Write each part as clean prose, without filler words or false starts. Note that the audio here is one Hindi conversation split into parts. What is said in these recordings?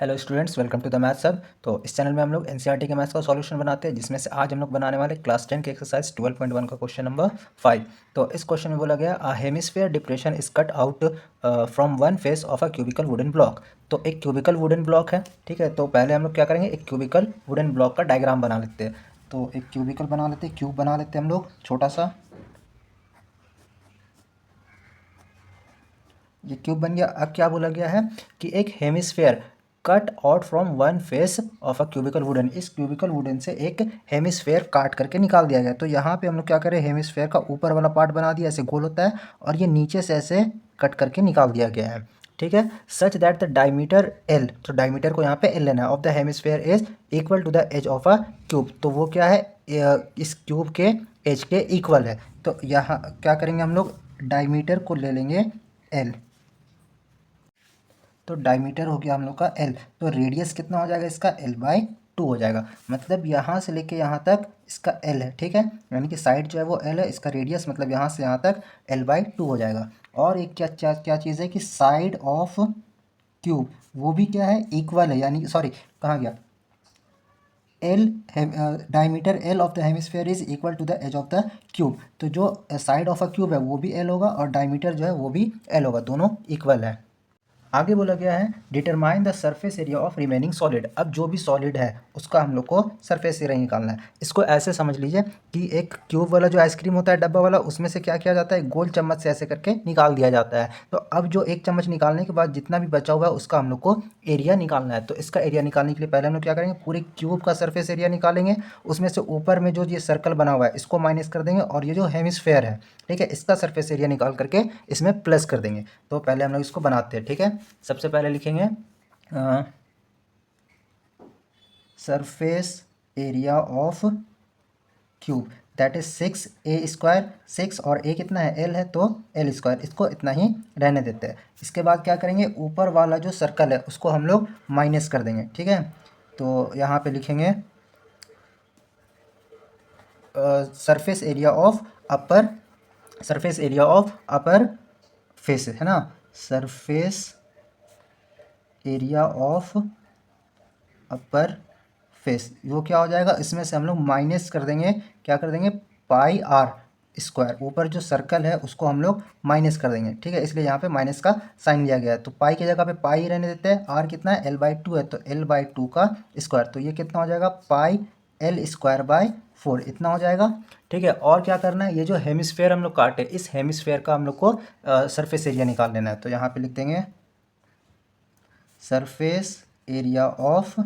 Hello students, welcome to the math sub. तो इस चैनल में हम लोग एनसीईआरटी के मैथ्स का सॉल्यूशन बनाते हैं, जिसमें से आज हम लोग बनाने वाले क्लास 10 के एक्सरसाइज 12.1 का क्वेश्चन नंबर 5। तो इस क्वेश्चन में बोला गया a hemisphere depression is cut out from one face of a cubical wooden block. तो एक क्यूबिकल वुडन ब्लॉक है, ठीक है। तो पहले हम लोग क्या करेंगे, एक क्यूबिकल वुडन ब्लॉक का डायग्राम बना लेते हैं। तो एक क्यूबिकल बना लेते हैं, क्यूब बना लेते हैं हम लोग छोटा सा। ये क्यूब बन गया। अब क्या बोला गया है कि एक hemisphere cut out from one face of a cubical wooden, इस क्यूबिकल वुडन से एक हेमिस्फेयर काट करके निकाल दिया गया। तो यहाँ पे हम लोग क्या करें, हेमिस्फेयर का ऊपर वाला पार्ट बना दिया, ऐसे गोल होता है, और ये नीचे से ऐसे कट करके निकाल दिया गया है, ठीक है। Such that the diameter L, तो डायमीटर को यहाँ पे एल लेना है, of the hemisphere is equal to the edge of a cube. तो वो क्या है, इस क्यूब के एज के इक्वल है। तो यहाँ क्या करेंगे हम लोग, डायमीटर को ले लेंगे एल। तो डायमीटर हो गया हम लोग का एल, तो रेडियस कितना हो जाएगा इसका, एल बाई टू हो जाएगा। मतलब यहाँ से लेके यहाँ तक इसका एल है, ठीक है। यानी कि साइड जो है वो एल है, इसका रेडियस मतलब यहाँ से यहाँ तक एल बाई टू हो जाएगा। और एक क्या क्या क्या चीज़ है कि साइड ऑफ क्यूब वो भी क्या है, इक्वल है, यानी सॉरी कहाँ गया, L diameter L of the hemisphere is equal to the edge of the cube. तो जो साइड ऑफ अ क्यूब है वो भी एल होगा, और डायमीटर जो है वो भी एल होगा, दोनों इक्वल है। आगे बोला गया है determine the surface area of remaining solid. अब जो भी सॉलिड है उसका हम लोग को सरफेस एरिया निकालना है। इसको ऐसे समझ लीजिए कि एक क्यूब वाला जो आइसक्रीम होता है डब्बा वाला, उसमें से क्या किया जाता है, गोल चम्मच से ऐसे करके निकाल दिया जाता है। तो अब जो एक चम्मच निकालने के बाद जितना भी बचा हुआ है उसका हम लोग को एरिया निकालना है। तो इसका एरिया निकालने के लिए पहले हम लोग क्या करेंगे, पूरे क्यूब का सरफेस एरिया निकालेंगे। उसमें से ऊपर में जो ये सर्कल बना हुआ है इसको माइनस कर देंगे, और ये जो हेमिस्फेयर है, ठीक है, इसका सरफेस एरिया निकाल करके इसमें प्लस कर देंगे। तो पहले हम लोग इसको बनाते हैं, ठीक है। सबसे पहले लिखेंगे surface area of cube that is 6a²। 6 और a कितना है, l है, तो l², इसको इतना ही रहने देते हैं। इसके बाद क्या करेंगे, ऊपर वाला जो सर्कल है उसको हम लोग माइनस कर देंगे, ठीक है। तो यहाँ पे लिखेंगे surface area of upper, surface area of upper face, है ना, surface area of upper face. वो क्या हो जाएगा, इसमें से हम लोग माइनस कर देंगे, क्या कर देंगे, पाई आर स्क्वायर। ऊपर जो सर्कल है उसको हम लोग माइनस कर देंगे, ठीक है, इसलिए यहाँ पे माइनस का साइन लिया गया है। तो पाई की जगह पे पाई रहने देते हैं। आर कितना है, एल बाई टू है, तो एल बाई टू का स्क्वायर, तो ये कितना हो जाएगा, पाई एल स्क्वायर बाई फोर, इतना हो जाएगा, ठीक है। और क्या करना है, ये जो हेमिस्फेयर हम लोग काटे, इस हेमिस्फेयर का हम लोग को सरफेस एरिया निकाल लेना है। तो यहाँ पे लिख देंगे सरफेस एरिया ऑफ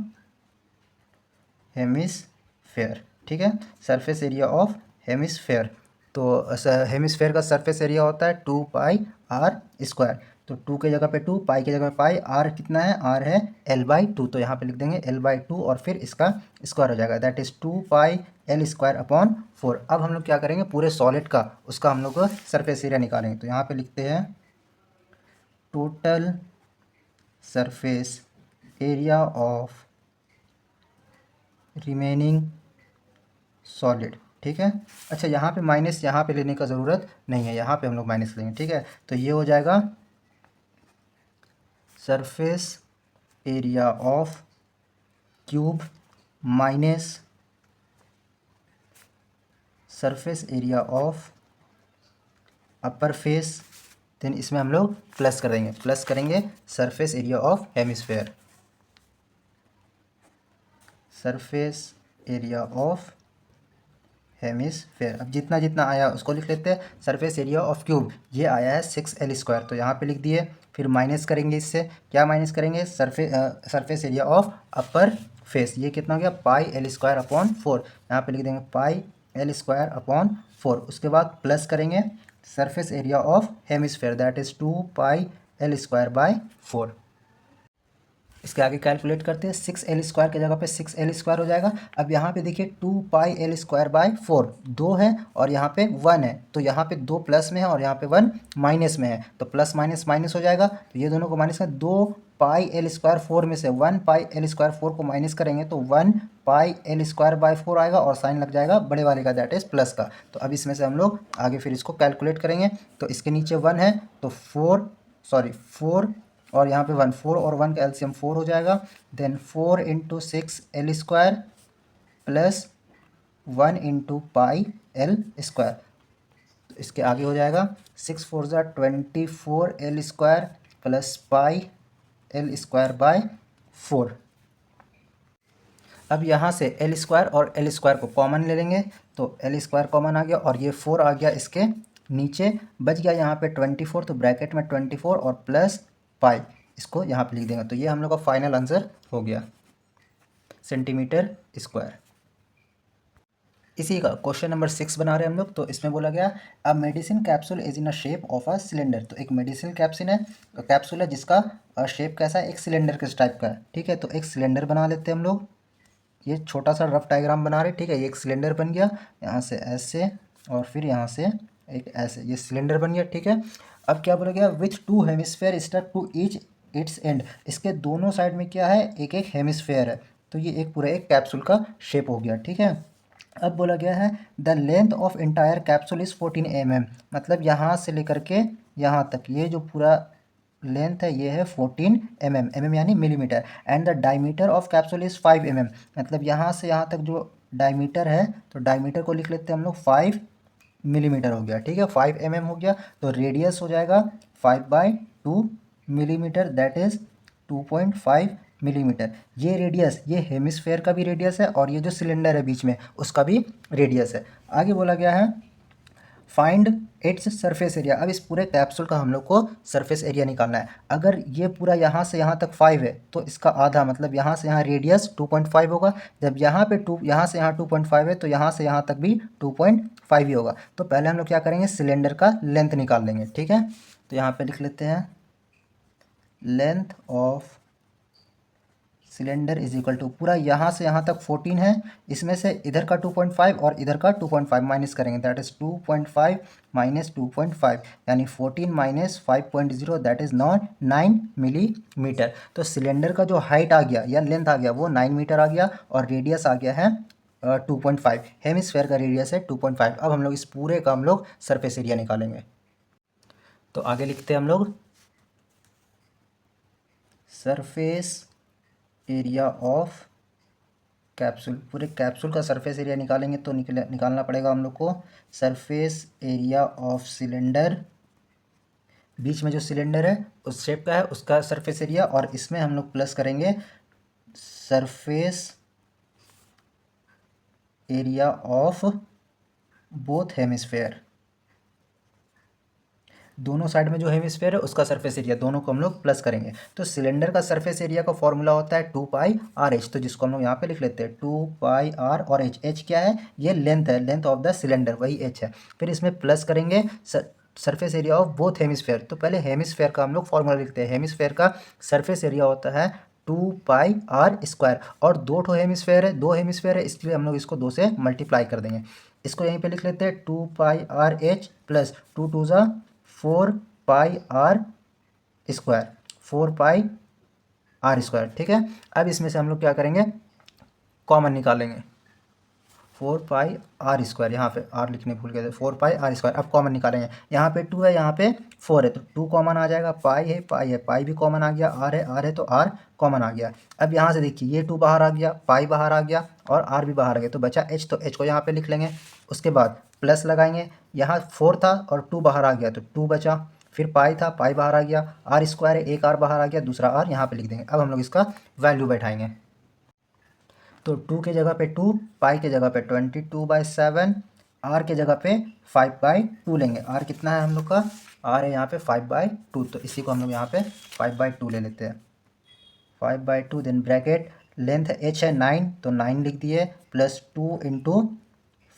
हेमिस्फेयर, ठीक है, सरफेस एरिया ऑफ हेमिस्फेयर। तो हेमिस्फेयर का सरफेस एरिया होता है 2πr²। तो 2 की जगह पे 2, पाई की जगह पे पाई, आर कितना है, आर है l/2, तो यहाँ पे लिख देंगे l/2 और फिर इसका स्क्वायर हो जाएगा, दैट इज़ 2πl² अपॉन 4। अब हम लोग क्या करेंगे, पूरे सॉलिड का उसका हम लोग सरफेस एरिया निकालेंगे। तो यहाँ पे लिखते हैं total surface area of remaining solid, ठीक है। अच्छा, यहाँ पे माइनस यहाँ पे लेने का ज़रूरत नहीं है, यहाँ पे हम लोग माइनस लेंगे, ठीक है। तो ये हो जाएगा surface area of cube minus surface area of upper face, then इसमें हम लोग प्लस कर देंगे, प्लस करेंगे surface area of hemisphere, surface area of hemisphere. अब जितना जितना आया उसको लिख लेते हैं। सरफेस एरिया ऑफ क्यूब ये आया है 6l², तो यहाँ पे लिख दिए। फिर माइनस करेंगे, इससे क्या माइनस करेंगे, surface area of upper face, ये कितना हो गया, πl²/4। यहाँ पे लिख देंगे πl²/4। उसके बाद प्लस करेंगे surface area of hemisphere, that is 2πl²/4। इसके आगे कैलकुलेट करते हैं, 6l² की जगह पे 6l² हो जाएगा। अब यहाँ पे देखिए 2πl²/4, 2 है और यहाँ पे 1 है, तो यहाँ पे 2 प्लस में है और यहाँ पे 1 माइनस में है, तो प्लस माइनस माइनस हो जाएगा। तो ये दोनों को माइनस कर, 2πl²/4 में से 1πl²/4 को माइनस करेंगे तो 1πl²/4 आएगा, और साइन लग जाएगा बड़े वाले का, दैट इज़ प्लस का। तो अब इसमें से हम लोग आगे फिर इसको कैलकुलेट करेंगे। तो इसके नीचे 1 है, तो 4 और यहाँ पे 1, 4 और 1 का एलसीएम 4 हो जाएगा। Then 4 into 6 L square plus 1 into pi L square. तो इसके आगे हो जाएगा 6 4 ज़ा 24 L square plus pi L square by 4। अब यहाँ से एल स्क्वायर और एल स्क्वायर को कॉमन ले लेंगे, तो एल स्क्वायर कॉमन आ गया और ये 4 आ गया इसके नीचे, बच गया यहाँ पे 24, तो ब्रैकेट में 24 और प्लस पाई, इसको यहाँ पे लिख देंगे। तो ये हम लोग का फाइनल आंसर हो गया, सेंटीमीटर स्क्वायर। इसी का क्वेश्चन नंबर 6 बना रहे हैं हम लोग। तो इसमें बोला गया a medicine capsule is in a shape of a cylinder. तो एक मेडिसिन कैप्सूल है जिसका शेप कैसा है, एक सिलेंडर के टाइप का है, ठीक है। तो एक सिलेंडर बना लेते हैं हम लोग, ये छोटा सा रफ डायग्राम बना रहे, ठीक है। ये एक सिलेंडर बन गया, यहाँ से ऐसे और फिर यहाँ से एक ऐसे, ये सिलेंडर बन गया, ठीक है। अब क्या बोला गया, with 2 hemisphere stuck to each its end. इसके दोनों साइड में क्या है, एक एक हेमिस्फेयर है। तो ये एक पूरा एक कैप्सूल का शेप हो गया, ठीक है। अब बोला गया है the length of entire capsule is 14 mm। मतलब यहाँ से लेकर के यहाँ तक ये जो पूरा लेंथ है ये है 14 mm, mm यानी millimetre. And the diameter of capsule is 5 mm। मतलब यहाँ से यहाँ तक जो डायमीटर है, तो डायमीटर को लिख लेते हैं हम लोग 5 मिलीमीटर हो गया, ठीक है। 5 mm हो गया, तो रेडियस हो जाएगा 5/2 मिलीमीटर, दैट इज़ 2.5 मिलीमीटर। ये रेडियस, ये हेमिस्फेयर का भी रेडियस है और ये जो सिलेंडर है बीच में उसका भी रेडियस है। आगे बोला गया है फाइंड इट्स सरफेस एरिया। अब इस पूरे कैप्सूल का हम लोग को सरफेस एरिया निकालना है। अगर ये पूरा यहाँ से यहाँ तक 5 है तो इसका आधा, मतलब यहाँ से यहाँ रेडियस 2.5 होगा। जब यहाँ पे यहाँ से यहाँ 2.5 है तो यहाँ से यहाँ तक भी 2.5 ही होगा। तो पहले हम लोग क्या करेंगे, सिलेंडर का लेंथ निकाल लेंगे, ठीक है। तो यहाँ पे लिख लेते हैं length of cylinder is equal to, पूरा यहाँ से यहाँ तक 14 है, इसमें से इधर का 2.5 और इधर का 2.5 माइनस करेंगे, दैट इज़ 2.5 माइनस 2.5 यानी 14 माइनस 5.0 दैट इज़ 9 मिलीमीटर। तो सिलेंडर का जो हाइट आ गया या लेंथ आ गया वो 9 मीटर आ गया और रेडियस आ गया है 2.5। हेमिस्फेयर का रेडियस है 2.5। अब हम लोग इस पूरे का हम लोग सरफेस एरिया निकालेंगे। तो आगे लिखते हैं हम लोग सरफेस एरिया ऑफ कैप्सूल। पूरे कैप्सूल का सरफेस एरिया निकालेंगे तो निकालना पड़ेगा हम लोग को सरफेस एरिया ऑफ सिलेंडर। बीच में जो सिलेंडर है उस शेप का है उसका सरफेस एरिया, और इसमें हम लोग प्लस करेंगे surface area of both hemisphere. दोनों साइड में जो हेमिस्फेयर है उसका सरफेस एरिया, दोनों को हम लोग प्लस करेंगे। तो सिलेंडर का सरफेस एरिया का फॉर्मूला होता है 2πr/h, तो जिसको हम लोग यहाँ पे लिख लेते हैं 2πr और h क्या है, ये लेंथ है, लेंथ ऑफ द सिलेंडर, वही h है। फिर इसमें प्लस करेंगे surface area of both hemisphere. तो पहले हेमिस्फेयर का हम लोग फॉर्मूला लिखते हैं। हेमिस्फेयर का सरफेस एरिया होता है 2πr², और दो हेमिस्फेयर है, 2 हेमिस्फेयर है, इसलिए हम लोग इसको 2 से मल्टीप्लाई कर देंगे। इसको यहीं पे लिख लेते हैं 2πr/h प्लस 2 2 ज़ा 4πr², 4πr², ठीक है। अब इसमें से हम लोग क्या करेंगे, कॉमन निकालेंगे 4πr², यहाँ पे r लिखने भूल गए थे, 4πr²। अब कॉमन निकालेंगे, यहाँ पे 2 है, यहाँ पे 4 है, तो 2 कॉमन आ जाएगा, पाई है, पाई भी कॉमन आ गया, r है तो r कॉमन आ गया। अब यहाँ से देखिए ये 2 बाहर आ गया, पाई बाहर आ गया और r भी बाहर आ गया, तो बचा h, तो h को यहाँ पे लिख लेंगे। उसके बाद प्लस लगाएंगे, यहाँ 4 था और 2 बाहर आ गया तो 2 बचा, फिर पाई था, पाई बाहर आ गया, r² है, एक r बाहर आ गया, दूसरा r यहाँ पे लिख देंगे। अब हम लोग इसका वैल्यू बैठाएंगे, तो 2 के जगह पे 2, पाई के जगह पे 22/7, r के जगह पे 5/2 लेंगे। r कितना है हम लोग का, r है यहाँ पे 5/2, तो इसी को हम लोग यहाँ पे 5/2 ले लेते हैं, 5/2। देन ब्रैकेट, लेंथ h है 9, तो 9 लिख दिए, प्लस 2 इंटू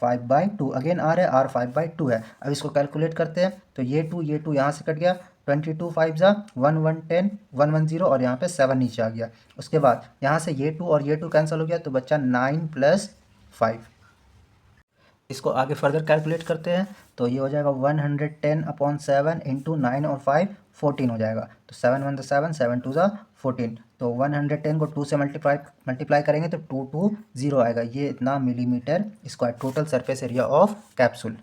5/2, अगेन r है, r 5/2 है। अब इसको कैलकुलेट करते हैं, तो ये 2 यहाँ से कट गया, 22 5 ज़ा 1 1 10 1 1 0 और यहाँ पे 7 नीचे आ गया। उसके बाद यहाँ से ये 2 और ये 2 कैंसिल हो गया, तो बच्चा 9 + 5। इसको आगे फर्दर कैलकुलेट करते हैं, तो ये हो जाएगा 110/7 इंटू 9 और 5 14 हो जाएगा। तो 7 1 7 7 2 14, तो 110 को 2 से मल्टीप्लाई करेंगे तो 220 आएगा। ये इतना millimetre square total surface area of capsule.